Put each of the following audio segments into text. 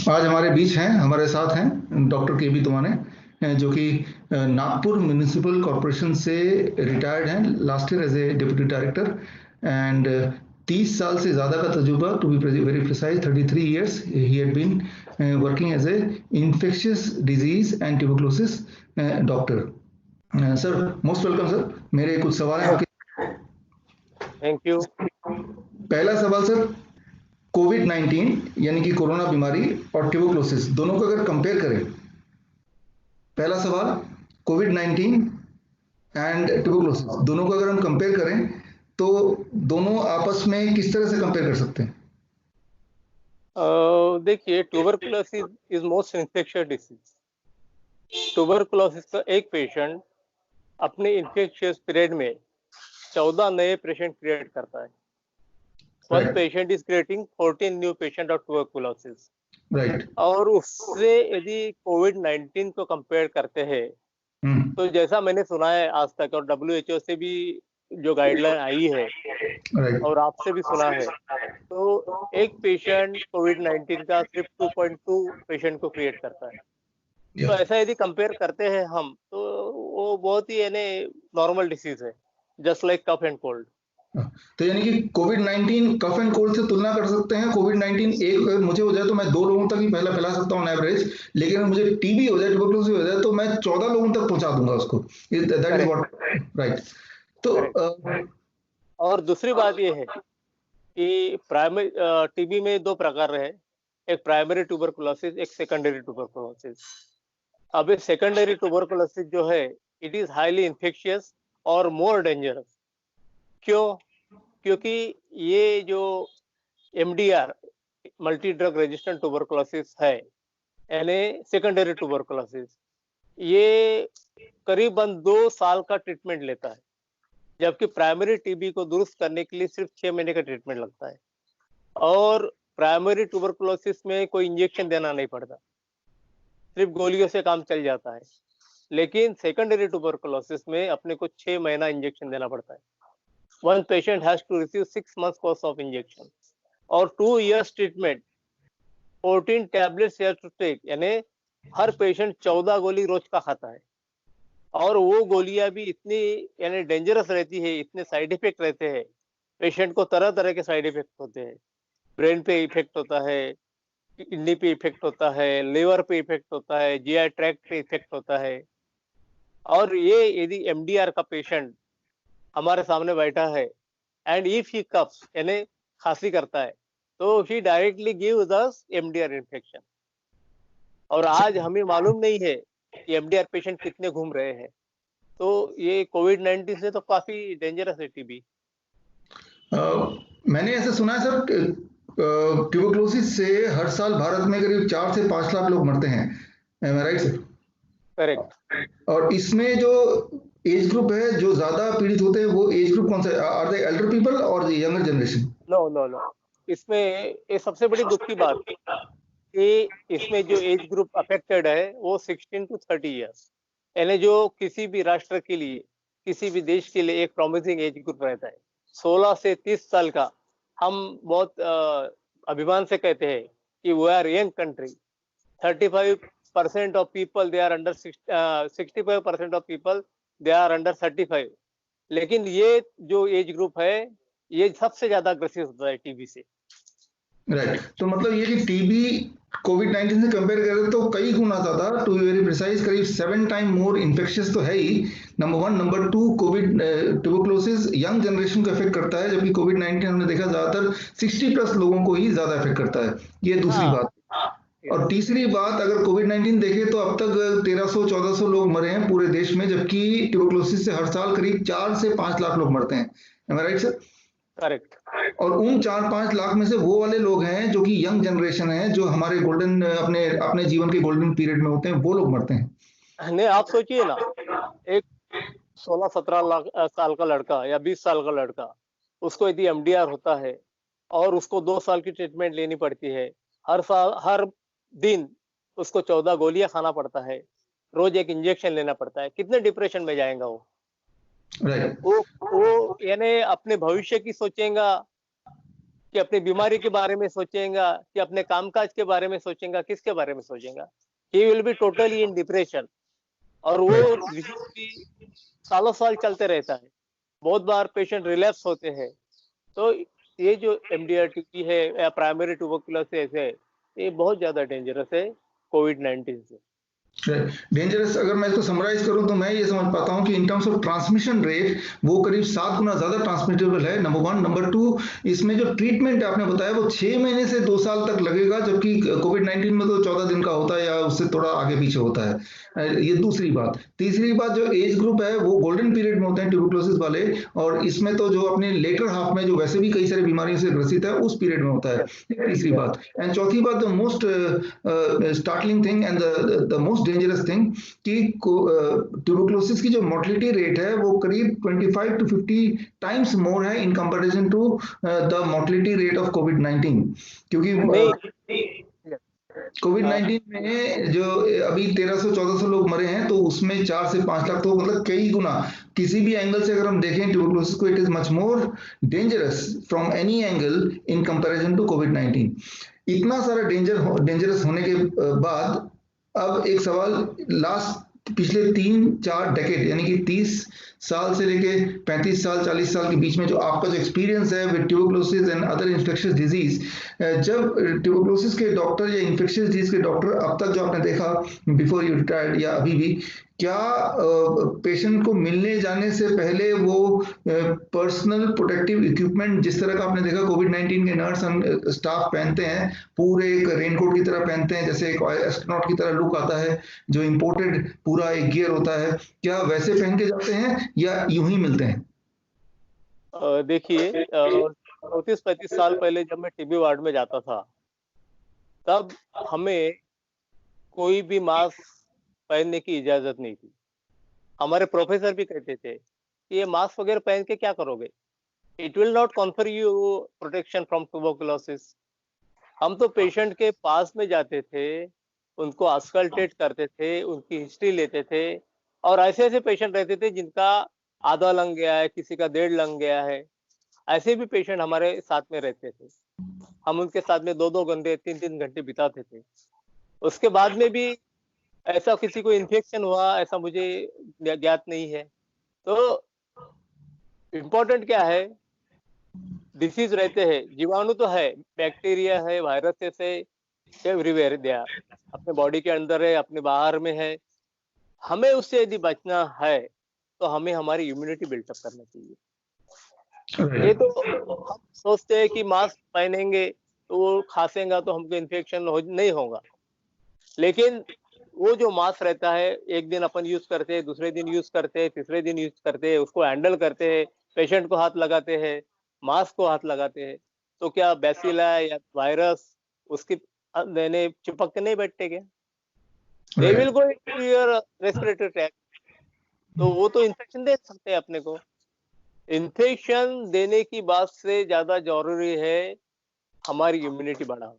आज हमारे बीच हैं, हमारे साथ हैं डॉक्टर के बी तुमाने, जो कि नागपुर म्यूनिसिपल कॉरपोरेशन से रिटायर्ड हैं last year as a deputy director. And 30 साल से ज़्यादा का तजुर्बा, to be very precise 33 years ही had been working as a infectious disease and tuberculosis doctor. Sir most welcome sir. मेरे कुछ सवाल हैं आपके। Thank you. पहला सवाल सर, कोविड-19 यानी कि कोरोना बीमारी और ट्यूबरक्लोसिस दोनों को अगर कंपेयर करें, पहला सवाल, कोविड-19 एंड ट्यूबरक्लोसिस दोनों को अगर हम कंपेयर करें तो दोनों आपस में किस तरह से कंपेयर कर सकते हैं? देखिए, tuberculosis is most infectious disease. Tuberculosis का एक पेशेंट अपने इन्फेक्शियस पीरियड में 14 नए पेशेंट क्रिएट करता है। One patient is creating 14 new patient of tuberculosis. Right. और उससे यदि कोविड-19 को कंपेयर करते हैं तो जैसा मैंने सुना है आज तक, और WHO से भी जो गाइडलाइन आई है और आपसे भी सुना है, तो एक पेशेंट कोविड-19 का सिर्फ 2.2 पेशेंट को क्रिएट करता है। तो ऐसा यदि कंपेयर करते हैं हम, तो वो बहुत ही यानी नॉर्मल डिसीज है, just like cough and cold. तो यानी कि कोविड-19 कफ एंड कोल्ड से तुलना कर सकते हैं। कोविड-19 एक मुझे हो जाए तो मैं 2 लोगों तक ही पहला फैला सकता हूँ एवरेज, लेकिन अगर मुझे टीबी हो जाए, ट्यूबरकुलोसिस हो जाए, तो मैं 14 लोगों तक पहुंचा दूंगा उसको। That is what, right. तो और दूसरी बात ये है कि प्राइमरी टीबी में 2 प्रकार है, एक प्राइमरी ट्यूबरकुलोसिस, एक सेकेंडरी ट्यूबरकुलोसिस। अब ये सेकेंडरी ट्यूबरकुलोसिस जो है, इट इज हाईली इन्फेक्शियस और मोर डेंजरस। क्यों? क्योंकि ये जो MDR, multi drug resistant tuberculosis है, यानी सेकेंडरी ट्यूबरकुलोसिस, ये करीबन 2 साल का ट्रीटमेंट लेता है, जबकि प्राइमरी टीबी को दुरुस्त करने के लिए सिर्फ 6 महीने का ट्रीटमेंट लगता है। और प्राइमरी ट्यूबरकुलोसिस में कोई इंजेक्शन देना नहीं पड़ता, सिर्फ गोलियों से काम चल जाता है। लेकिन सेकेंडरी ट्यूबरकुलोसिस में अपने को 6 महीना इंजेक्शन देना पड़ता है। One patient has to receive 6 months course of injection और 2 years treatment, 14 tablets has to take, यानी हर पेशेंट 14 गोली रोज का खाता है। और वो गोलियां भी इतनी यानी डेंजरस रहती है, इतने साइड इफेक्ट रहते हैं, पेशेंट को तरह तरह के साइड इफेक्ट होते हैं। ब्रेन पे इफेक्ट होता है, किडनी पे इफेक्ट होता है, लिवर पे इफेक्ट होता है, जीआई ट्रैक्ट पे इफेक्ट होता है। और ये यदि एमडीआर का पेशेंट हमारे सामने बैठा है एंड इफ ही कफ्स, यानी खांसी करता है, तो ही directly gives us MDR infection. और आज हमें मालूम नहीं है कि एमडीआर पेशेंट कितने घूम रहे हैं। तो ये कोविड-19 से तो काफी डेंजरस है टीबी। मैंने ऐसा सुना है सर, ट्यूबरकुलोसिस से हर साल भारत में करीब 4 से 5 लाख लोग मरते हैं। Am I right sir? Correct. और इसमें जो एज ग्रुप है जो ज्यादा पीड़ित होते हैं, वो एज ग्रुप कौन सा है? आर दे एल्डर पीपल और younger generation? No no no, इसमें ये सबसे बड़ी दुख की बात है कि इसमें जो एज ग्रुप अफेक्टेड है वो 16 to 30 ईयर्स, यानी जो किसी भी राष्ट्र के लिए, किसी भी देश के लिए एक प्रॉमिसिंग एज ग्रुप रहता है। 16 से 30 साल का हम बहुत अभिमान से कहते हैं कि we are young country. 35% of people they are under 65% of people they are under 35। लेकिन ये जो एज ग्रुप है, ये सबसे ज्यादा ग्रसित होता है टीबी से। राइट। तो मतलब ये कि टीबी कोविड-19 से कंपेयर करें तो कई गुना ज्यादा, टू बी वेरी प्रिसाइज करीब 7 टाइम मोर इन्फेक्शियस तो है ही, number 1। Number 2, COVID tuberculosis young generation को अफेक्ट करता है, जबकि कोविड-19 हमने देखा ज्यादातर 60 प्लस लोगों को ही ज्यादा अफेक्ट करता है। ये दूसरी बात। और तीसरी बात, अगर कोविड-19 देखें तो अब तक 1300-1400 लोग मरे हैं पूरे देश में, जबकि ट्यूबरकुलोसिस से हर साल करीब 4 से 5 लाख लोग मरते हैं। Am I right sir? Correct. और उन 4-5 लाख में से वो वाले लोग हैं जो कि यंग जनरेशन है, जो हमारे गोल्डन अपने अपने जीवन के गोल्डन पीरियड में होते हैं, वो लोग मरते हैं। नहीं, आप सोचिए ना, एक 16-17 साल का लड़का या 20 साल का लड़का, उसको यदि एमडीआर होता है और उसको 2 साल की ट्रीटमेंट लेनी पड़ती है, हर साल हर दिन उसको 14 गोलियां खाना पड़ता है, रोज एक इंजेक्शन लेना पड़ता है, कितने डिप्रेशन में जाएगा वो। राइट। वो यानी अपने भविष्य की सोचेगा कि अपनी बीमारी के बारे में सोचेगा कि अपने कामकाज के बारे में सोचेगा, किसके बारे में सोचेगा? He will be totally in depression. और वो राइट डिजीज भी सालों साल चलते रहता है। बहुत बार पेशेंट रिलैप्स होते हैं। तो ये जो एमडीआर टीबी है या प्राइमरी ट्यूबरकुलोसिस है, ये बहुत ज्यादा डेंजरस है कोविड-19 से। डेंजरस, अगर मैं इसको समराइज करूं तो मैं ये समझ पाता हूं कि in terms of transmission rate वो करीब 7 गुना ज्यादा ट्रांसमिटेबल है, नंबर वन। नंबर टू, इसमें जो ट्रीटमेंट आपने बताया वो 6 महीने से 2 साल तक लगेगा, जबकि कोविड-19 में तो 14 दिन का होता है या उससे थोड़ा आगे पीछे होता है। ये दूसरी बात। तीसरी बात, जो एज ग्रुप है वो गोल्डन पीरियड में होते हैं ट्यूबरकुलोसिस वाले, और इसमें तो जो अपने लेटर हाफ में जो वैसे भी कई सारी बीमारियों से ग्रसित है उस पीरियड में होता है। ये तीसरी बात। एंड चौथी बात, the most startling thing and the most dangerous thing कि ट्यूबरकुलोसिस की जो मोर्टलिटी रेट है वो करीब 25 to 50 टाइम्स मोर है in comparison to the mortality rate of कोविड-19, क्योंकि नहीं, कोविड-19 में जो अभी 1300-1400 लोग मरे हैं, तो उसमें 4 से 5 लाख, तो मतलब कई गुना किसी भी एंगल से अगर हम देखें ट्यूबरकुलोसिस को, it is much more dangerous from any angle in comparison to कोविड-19। इतना सारा डेंजरस होने के बाद अब एक सवाल, पिछले 3-4 डेकेड यानी कि 30 साल से लेके 35 साल 40 साल के बीच में जो आपका जो एक्सपीरियंस है with tuberculosis and other infectious disease, जब ट्यूबरकुलोसिस के डॉक्टर या इन्फेक्शियस डिजीज के डॉक्टर अब तक जो आपने देखा बिफोर यू रिटायर्ड या अभी भी, क्या पेशेंट को मिलने जाने से पहले वो पर्सनल प्रोटेक्टिव इक्विपमेंट जिस तरह का आपने देखा कोविड-19 के नर्स स्टाफ पहनते हैं, पूरे एक रेनकोट की तरह पहनते हैं, जैसे एक एस्ट्रोनॉट की तरह लुक आता है, जो इंपोर्टेड पूरा एक गियर होता है, क्या वैसे पहन के जाते हैं या यूं ही मिलते हैं? देखिए, 34-35 साल पहले जब मैं टीबी वार्ड में जाता था, तब हमें कोई भी मास्क पहनने की इजाजत नहीं थी। हमारे प्रोफेसर भी कहते थे कि ये मास्क वगैरह पहन के क्या करोगे? It will not confer you protection from tuberculosis. हम तो पेशेंट के पास में जाते थे, उनको अस्कल्टेट करते थे, उनकी हिस्ट्री लेते थे, और ऐसे-ऐसे पेशेंट रहते थे जिनका आधा लंग गया है, किसी का 1.5 लंग गया है। ऐसे भी पेशेंट हमारे साथ में रहते थे। हम उनके साथ में 2-2 घंटे, 3-3 घंटे बिताते थे। उसके बाद में भी ऐसा किसी को इन्फेक्शन हुआ, ऐसा मुझे ज्ञात नहीं है। तो इम्पोर्टेंट क्या है, डिसीज रहते हैं, जीवाणु तो है, बैक्टीरिया है, वायरसेस है, एवरीवेयर दे आर। अपने बॉडी के अंदर है, अपने बाहर में है। हमें उससे यदि बचना है, तो हमें हमारी इम्यूनिटी बिल्टअप करना चाहिए। ये तो हम सोचते हैं कि मास्क पहनेंगे तो वो खांसेगा तो हमको इन्फेक्शन नहीं होगा, लेकिन वो जो मास्क रहता है, एक दिन अपन यूज करते हैं, दूसरे दिन यूज करते हैं, तीसरे दिन यूज करते हैं, उसको हैंडल करते हैं, पेशेंट को हाथ लगाते हैं, मास्क को हाथ लगाते हैं, तो क्या बैसिला या वायरस उसकी देने चिपक के नहीं बैठते क्या? They will go into your respiratory tract, तो वो तो इन्फेक्शन दे सकते हैं अपने को। इन्फेक्शन देने की बात से ज्यादा जरूरी है हमारी इम्यूनिटी बढ़ाना।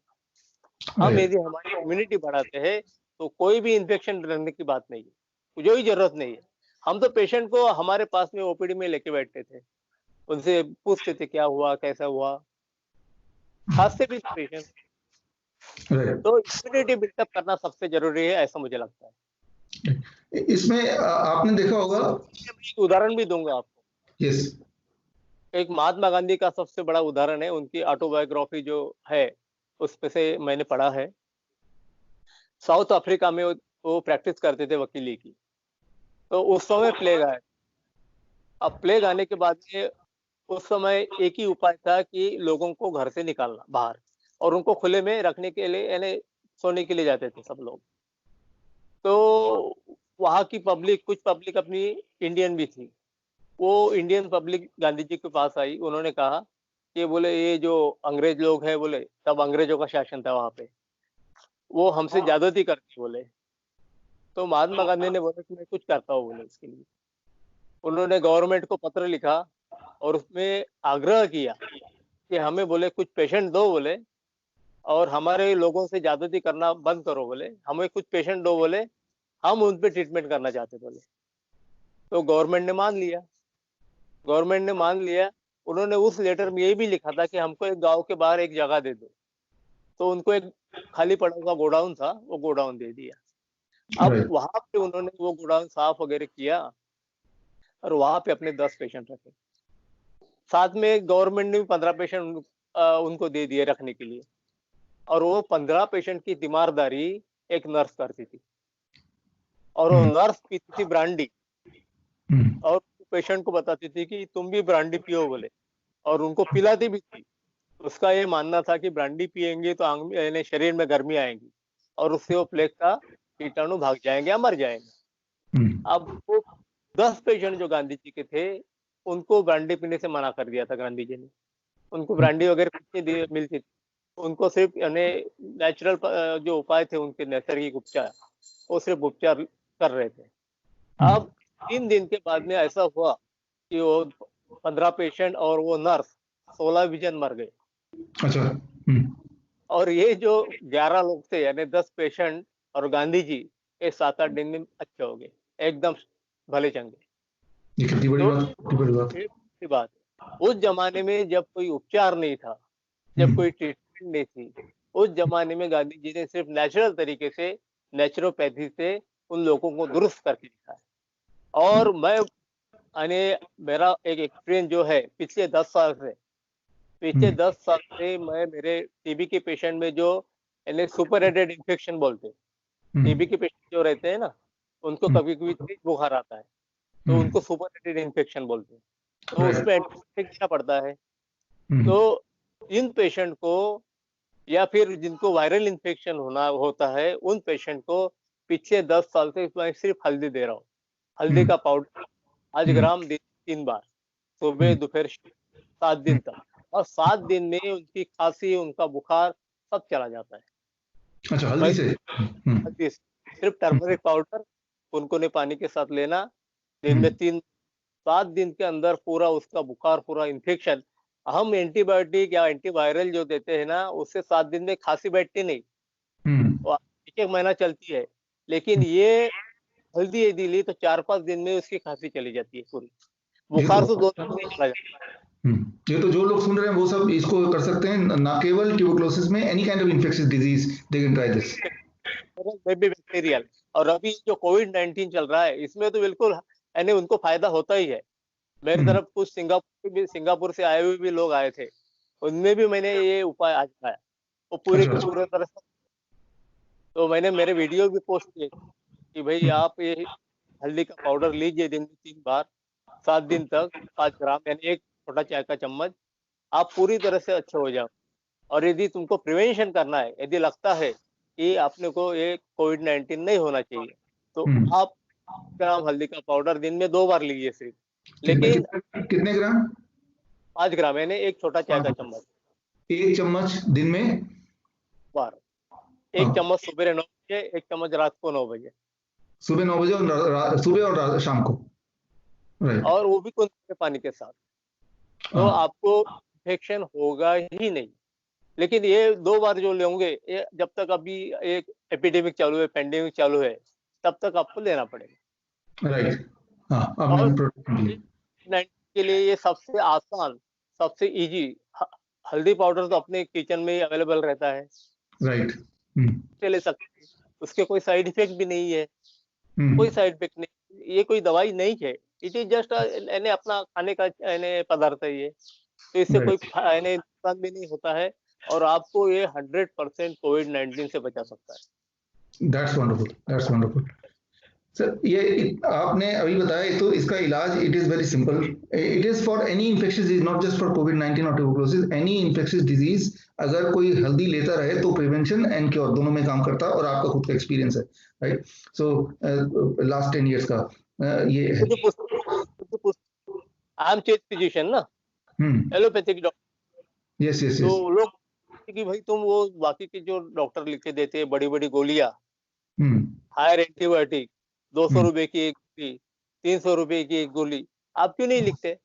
हम यदि हमारी इम्यूनिटी बढ़ाते हैं तो कोई भी इन्फेक्शन डरने की बात नहीं है, कोई जरूरत नहीं है। हम तो पेशेंट को हमारे पास में ओपीडी में लेके बैठते थे, उनसे पूछते थे क्या हुआ, कैसा हुआ, खांसते भी थे पेशेंट। तो इम्यूनिटी बिल्डअप करना सबसे जरूरी है, ऐसा मुझे लगता है। इसमें आपने देखा होगा, एक उदाहरण भी दूंगा आपको। यस, एक महात्मा गांधी का सबसे बड़ा उदाहरण है, उनकी ऑटोबायोग्राफी जो है उसमें से मैंने पढ़ा है। साउथ अफ्रीका में वो प्रैक्टिस करते थे वकीली की, तो उस समय प्लेग आया। अब प्लेग आने के बाद में उस समय एक ही उपाय था कि लोगों को घर से निकालना बाहर, और उनको खुले में रखने के लिए यानी सोने के लिए जाते थे सब लोग। तो वहाँ की पब्लिक, कुछ पब्लिक अपनी इंडियन भी थी, वो इंडियन पब्लिक गांधी जी के पास आई। उन्होंने कहा कि बोले ये जो अंग्रेज लोग हैं, बोले तब अंग्रेजों का शासन था वहां पे, वो हमसे ज्यादती करते बोले। तो महात्मा गांधी ने बोला कि मैं कुछ करता हूँ बोले इसके लिए। उन्होंने गवर्नमेंट को पत्र लिखा और उसमें आग्रह किया कि हमें बोले कुछ पेशेंट दो बोले, और हमारे लोगों से ज्यादती करना बंद करो बोले, हमें कुछ पेशेंट दो बोले, हम उन पे ट्रीटमेंट करना चाहते बोले। तो गवर्नमेंट ने मान लिया। उन्होंने उस लेटर में ये भी लिखा था कि हमको एक गांव के बाहर एक जगह दे दो, तो उनको एक खाली पड़ा हुआ गोडाउन था, वो गोडाउन दे दिया। अब राइट। वहां पे उन्होंने वो गोडाउन साफ वगैरह किया और वहां पे अपने 10 पेशेंट रखे। साथ में गवर्नमेंट ने भी 15 पेशेंट उनको दे दिए रखने के लिए, और वो 15 पेशेंट की तीमारदारी एक नर्स करती थी, और वो नर्स पीती थी ब्रांडी, और पेशेंट को बताती थी कि तुम भी ब्रांडी पियो बोले, और उनको पिलाती भी थी। उसका ये मानना था कि ब्रांडी पिएंगे तो आंग में यानी शरीर में गर्मी आएगी, और उससे वो प्लेग का कीटाणु भाग जाएंगे या मर जाएंगे। अब वो 10 पेशेंट जो गांधी जी के थे, उनको ब्रांडी पीने से मना कर दिया था गांधी जी ने। उनको ब्रांडी वगैरह मिलती थी, उनको सिर्फ यानी नेचुरल जो उपाय थे उनके नैसर्गिक उपचार, वो सिर्फ उपचार कर रहे थे। अब 3 दिन के बाद में ऐसा हुआ कि वो 15 पेशेंट और वो नर्स 16 विजन मर गए। अच्छा। और ये जो 11 लोग थे यानी 10 पेशेंट और गांधी जी, ये 7-8 दिन में अच्छे हो गए, एकदम भले चंगे। ये कितनी बड़ी तो बात, कितनी बड़ी बात। ये बड़ी बात है। उस जमाने में जब कोई उपचार नहीं था, जब कोई ट्रीटमेंट नहीं थी, उस जमाने में गांधी जी ने सिर्फ नेचुरल तरीके से, नेचुरोपैथी से उन लोगों को दुरुस्त करके दिखाया। और मैं यानी मेरा एक एक्सपीरियंस जो है पिछले 10 साल से, मैं मेरे टीबी के पेशेंट में जो यानी सुपर हेडेड इन्फेक्शन बोलते हैं, टीबी के पेशेंट जो रहते हैं ना, उनको कभी कभी तेज बुखार आता है, तो उनको सुपर हेडेड इन्फेक्शन बोलते हैं, तो उसमें एंटीबायोटिक देना पड़ता है। तो इन पेशेंट को, या फिर जिनको वायरल इन्फेक्शन होता है, उन पेशेंट को पिछले 10 साल से मैं सिर्फ हल्दी दे रहा हूँ। हल्दी का पाउडर 5 ग्राम दिन 3 बार, सुबह दोपहर 7 दिन तक, और 7 दिन में उनकी खांसी, उनका बुखार सब चला जाता है। अच्छा, हल्दी से। हल्दी से, सिर्फ टर्मरिक पाउडर कुनकुने पानी के साथ लेना, दिन में 7 दिन के अंदर पूरा उसका बुखार, पूरा इन्फेक्शन। हम एंटीबायोटिक या एंटीवायरल जो देते हैं ना, उससे 7 दिन में खांसी बैठती नहीं, वो 1-1 महीना चलती है। लेकिन ये हल्दी यदि ली तो 4-5 दिन में उसकी खांसी चली जाती है पूरी, बुखार तो 2 दिन में चला जाता है। ये तो जो लोग सुन रहे हैं वो सब इसको कर सकते हैं, ना केवल ट्यूबरकुलोसिस में, any kind of infectious disease they can try this. Bacterial, और अभी जो कोविड-19 चल रहा है, इसमें तो बिल्कुल यानी उनको फायदा होता ही है। मेरी तरफ कुछ सिंगापुर से आए हुए भी लोग आए थे, उनमें भी मैंने ये उपाय आजमाया, वो पूरे के पूरे तरह से। तो मैंने मेरे वीडियो भी पोस्ट किए कि भाई आप ये हल्दी का पाउडर लीजिए दिन में 3 बार, 7 दिन तक, 5 ग्राम यानी 1 छोटा चाय का चम्मच, आप पूरी तरह से अच्छे हो जाओ। और यदि तुमको प्रिवेंशन करना है, यदि लगता है कि आपने को ये कोविड-19 नहीं होना चाहिए, तो आप ग्राम हल्दी का पाउडर दिन में 2 बार लीजिए सिर्फ। लेकिन कितने ग्राम? 5 ग्राम यानी 1 छोटा चाय का चम्मच, 1 चम्मच दिन में बार। 1 चम्मच सुबह 9 बजे, 1 चम्मच रात को 9 बजे, सुबह 9 बजे और सुबह और शाम को, राइट। और वो भी कुनकुने पानी के साथ। तो आपको इन्फेक्शन होगा ही नहीं। लेकिन ये 2 बार जो लेंगे, ये जब तक अभी एक एपिडेमिक चालू है, पेंडेमिक चालू है, तब तक आपको लेना पड़ेगा, राइट। और कोविड-19 के लिए ये सबसे आसान, सबसे इजी। हल्दी पाउडर तो अपने किचन में ही अवेलेबल रहता है, राइट। ले सकते हैं, उसके कोई साइड इफेक्ट भी नहीं है, कोई साइड इफेक्ट नहीं, ये कोई दवाई नहीं है, इट इज जस्ट यानी अपना खाने का यानी पदार्थ है ये, तो इससे कोई यानी नुकसान भी नहीं होता है, और आपको ये 100% कोविड-19 से बचा सकता है। That's wonderful, that's wonderful. Sir, ये आपने अभी बताया, तो इसका इलाज it is very simple. It is for any infectious disease, not just for कोविड-19 और ट्यूबरकुलोसिस, एनी इन्फेक्शियस डिजीज। अगर कोई हल्दी लेता रहे तो प्रिवेंशन एंड क्योर दोनों में काम करता है, और आपका खुद का एक्सपीरियंस है, राइट। सो लास्ट 10 इयर्स का ये है। आई एम चीफ फिजिशियन ना, एलोपैथिक डॉक्टर। यस यस तो यस। लोग कि भाई तुम वो बाकी के जो डॉक्टर लिख के देते हैं बड़ी बड़ी गोलियां, हायर एंटीबायोटिक, 200 रुपए की एक गोली, 300 रुपए की एक गोली, आप क्यों नहीं लिखते?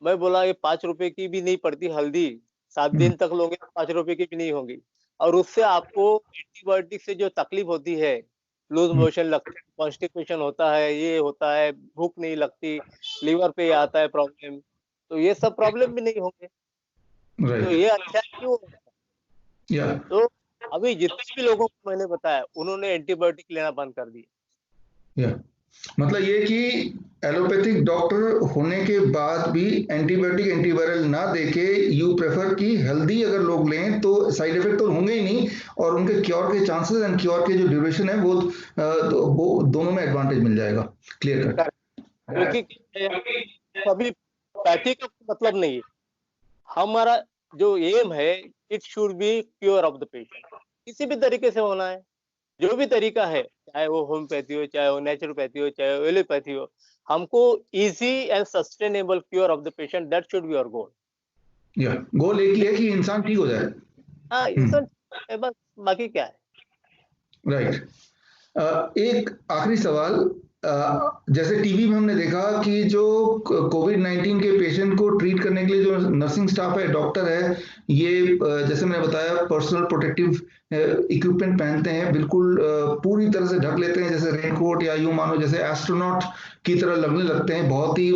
मैं बोला ये 5 रुपए की भी नहीं पड़ती हल्दी, 7 दिन तक लोगे तो 5 रुपए की भी नहीं होगी, और उससे आपको एंटीबायोटिक से जो तकलीफ होती है, लूज मोशन लगता है, कॉन्स्टिपेशन होता है, ये होता है, भूख नहीं लगती, लीवर पे आता है प्रॉब्लम, तो ये सब प्रॉब्लम भी नहीं होंगे। तो राइट ये अच्छा क्यों होगा? या तो अभी जितने भी लोगों को मैंने बताया उन्होंने एंटीबायोटिक लेना बंद कर दिया। या मतलब ये कि एलोपैथिक डॉक्टर होने के बाद भी एंटीबायोटिक एंटीवायरल ना देके यू प्रेफर कि हेल्दी अगर लोग लें तो साइड इफेक्ट तो होंगे ही नहीं, और उनके क्योर के चांसेस एंड क्योर के जो ड्यूरेशन है वो दोनों में एडवांटेज मिल जाएगा। Clear cut. क्योंकि अभी पैथी का मतलब नहीं है, हमारा जो एम है it should be cure of the patient, किसी भी तरीके से होना है, जो भी तरीका है, चाहे वो होम्योपैथी हो, चाहे वो नेचुरोपैथी हो, चाहे वो एलोपैथी हो, हमको easy and sustainable cure of the patient, that should be our goal. या गोल एक ही है कि इंसान ठीक हो जाए। हाँ, इंसान बस, बाकी क्या है। राइट। एक आखिरी सवाल। जैसे टीवी में हमने देखा कि जो कोविड-19 के पेशेंट को ट्रीट करने के लिए जो नर्सिंग स्टाफ है, डॉक्टर है, ये जैसे मैंने बताया पर्सनल प्रोटेक्टिव इक्विपमेंट पहनते हैं, बिल्कुल पूरी तरह से ढक लेते हैं, जैसे रेनकोट या यूं मानो जैसे एस्ट्रोनॉट की तरह लगने लगते हैं। बहुत ही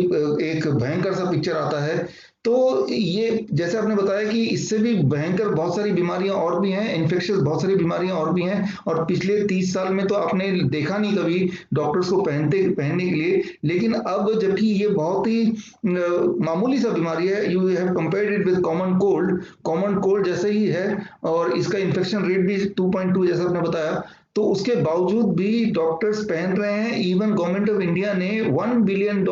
एक भयंकर सा पिक्चर आता है। तो ये जैसे आपने बताया कि इससे भी भयंकर बहुत सारी बीमारियां और भी हैं, इन्फेक्शियस बहुत सारी बीमारियां और भी हैं, और पिछले 30 साल में तो आपने देखा नहीं कभी डॉक्टर्स को पहनने के लिए। लेकिन अब जबकि ये बहुत ही मामूली सा बीमारी है, you have compared it with common cold जैसे ही है, और इसका इन्फेक्शन रेट भी 2.2 जैसा आपने बताया, तो उसके बावजूद भी डॉक्टर्स पहन रहे हैं। इवन गवर्नमेंट ऑफ इंडिया ने $1 बिलियन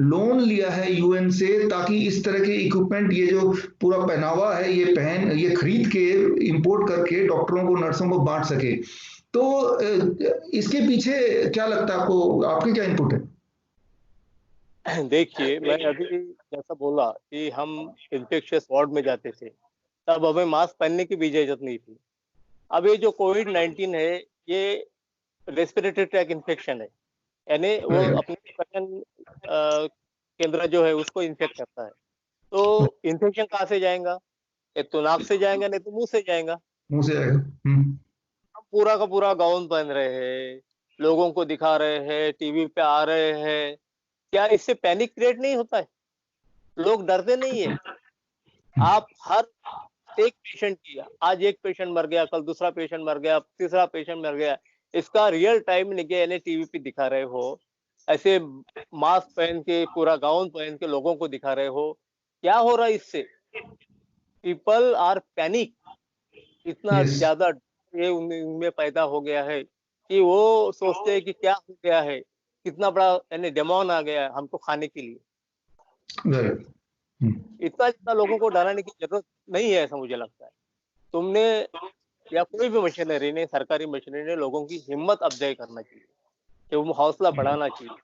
लोन लिया है यूएन से, ताकि इस तरह के इक्विपमेंट, ये जो पूरा पहनावा है, ये खरीद के इंपोर्ट करके डॉक्टरों को, नर्सों को बांट सके। तो इसके पीछे क्या लगता है आपको, आपके क्या इनपुट है? देखिए, मैं अभी जैसा बोला कि हम इन्फेक्शियस वार्ड में जाते थे, तब हमें मास्क पहनने की भी इजाजत नहीं थी। अब ये जो कोविड-19 है, ये रेस्पिरेटरी ट्रैक इन्फेक्शन है, यानी वो राइट अपने श्वसन केंद्र जो है उसको इन्फेक्ट करता है। तो इन्फेक्शन कहाँ से जाएगा? एक तो नाक से जाएगा, नहीं तो मुंह से जाएगा। मुंह से आएगा। हम पूरा का पूरा गाउन पहन रहे हैं, लोगों को दिखा रहे हैं, टीवी पे आ रहे हैं, क्या इससे पैनिक क्रिएट नहीं होता है? लोग डरते नहीं है। आप हर एक पेशेंट की, आज एक पेशेंट मर गया, कल दूसरा पेशेंट मर गया, तीसरा पेशेंट मर गया, इसका रियल टाइम लेके यानी टीवी पे दिखा रहे हो, ऐसे मास्क पहन के, पूरा गाउन पहन के लोगों को दिखा रहे हो, क्या हो रहा है इससे? पीपल आर पैनिक, इतना यस ज्यादा ये उनमें पैदा हो गया है कि वो सोचते हैं कि क्या हो गया है, कितना बड़ा यानी डेमोन आ गया है हमको खाने के लिए। राइट। इतना जितना लोगों को डराने की जरूरत नहीं है, ऐसा मुझे लगता है। तुमने या कोई भी मशीनरी ने, सरकारी मशीनरी ने लोगों की हिम्मत अफजाई करना चाहिए, कि वो हौसला बढ़ाना चाहिए।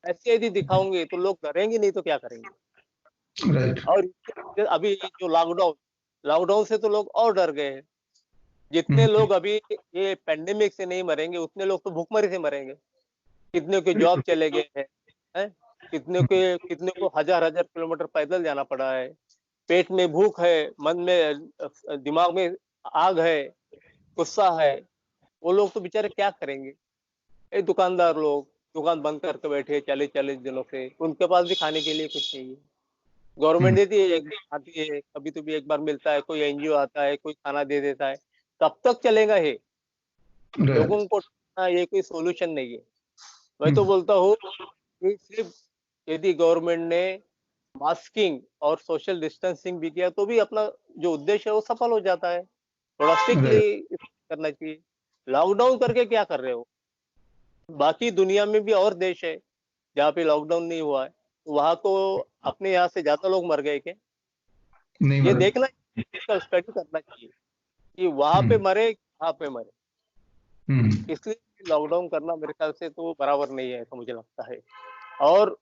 ऐसे यदि दिखाओगे तो लोग डरेंगे नहीं तो क्या करेंगे? राइट। और अभी जो लॉकडाउन से तो लोग और डर गए हैं। जितने लोग अभी ये पेंडेमिक से नहीं मरेंगे, उतने लोग तो भूखमरी से मरेंगे। कितने के जॉब चले गए हैं, कितने को हजार हजार किलोमीटर पैदल जाना पड़ा है, पेट में भूख है, मन में दिमाग में आग है, गुस्सा है, वो लोग तो बेचारे क्या करेंगे? ये दुकानदार लोग दुकान बंद करके बैठे 40-40 दिनों से, उनके पास भी खाने के लिए कुछ नहीं है। गवर्नमेंट देती है, एक बार आती है, कभी तो भी एक बार मिलता है, कोई एनजीओ आता है, कोई खाना दे देता है। कब तक चलेगा ये? लोगों को ये कोई सोल्यूशन नहीं है। मैं तो बोलता हूँ कि सिर्फ यदि गवर्नमेंट ने मास्किंग और सोशल डिस्टेंसिंग भी किया तो भी अपना जो उद्देश्य है वो सफल हो जाता है। थोड़ा स्ट्रिक्टली करना चाहिए। लॉकडाउन करके क्या कर रहे हो? बाकी दुनिया में भी और देश है जहाँ पे लॉकडाउन नहीं हुआ है, तो वहां तो अपने यहाँ से ज्यादा लोग मर गए क्या? नहीं ये मरे। देखना, इसका स्टडी करना चाहिए कि वहां पे मरे, यहाँ पे मरे। इसलिए लॉकडाउन करना मेरे ख्याल से तो बराबर नहीं है, ऐसा मुझे लगता है। और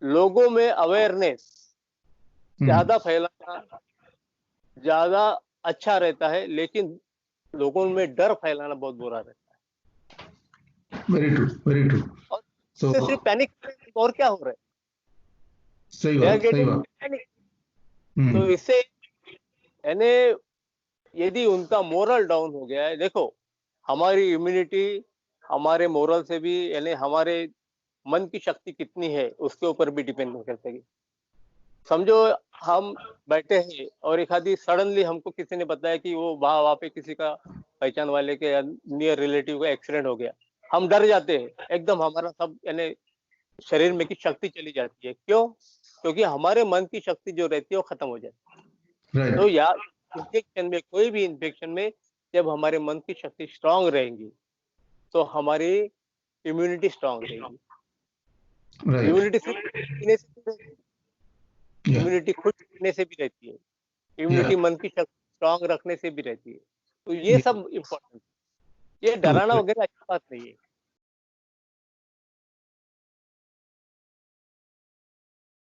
लोगों में अवेयरनेस ज्यादा फैलाना ज्यादा अच्छा रहता है, लेकिन लोगों में डर फैलाना बहुत बुरा रहता वेरी ट्रू, वेरी ट्रू। है। और तो इससे सिर्फ पैनिक और क्या हो रहा है? सही दे आर बात, सही गेटिंग बात। पैनिक। तो इससे यानी यदि उनका मोरल डाउन हो गया है, देखो हमारी इम्यूनिटी हमारे मोरल से भी, यानी हमारे मन की शक्ति कितनी है उसके ऊपर भी डिपेंड करते हैं। समझो हम बैठे हैं और एक आदि सडनली हमको किसी ने बताया कि वो वहां पे किसी का पहचान वाले के नियर रिलेटिव का एक्सीडेंट हो गया, हम डर जाते हैं एकदम, हमारा सब यानी शरीर में की शक्ति चली जाती है। क्यों? क्योंकि हमारे मन की शक्ति जो रहती है वो खत्म हो जाती है। राइट तो या इन्फेक्शन में, कोई भी इन्फेक्शन में जब हमारे मन की शक्ति स्ट्रांग रहेंगी तो हमारी इम्यूनिटी स्ट्रांग रहेगी। राइट इम्यूनिटी सिर्फ पीने से भी रहती है, या इम्यूनिटी खुद पीने से भी रहती है, या इम्यूनिटी मन की शक्ति स्ट्रांग रखने से भी रहती है। तो ये सब इम्पोर्टेंट है। ये डराना ओके वगैरह अच्छी बात नहीं है।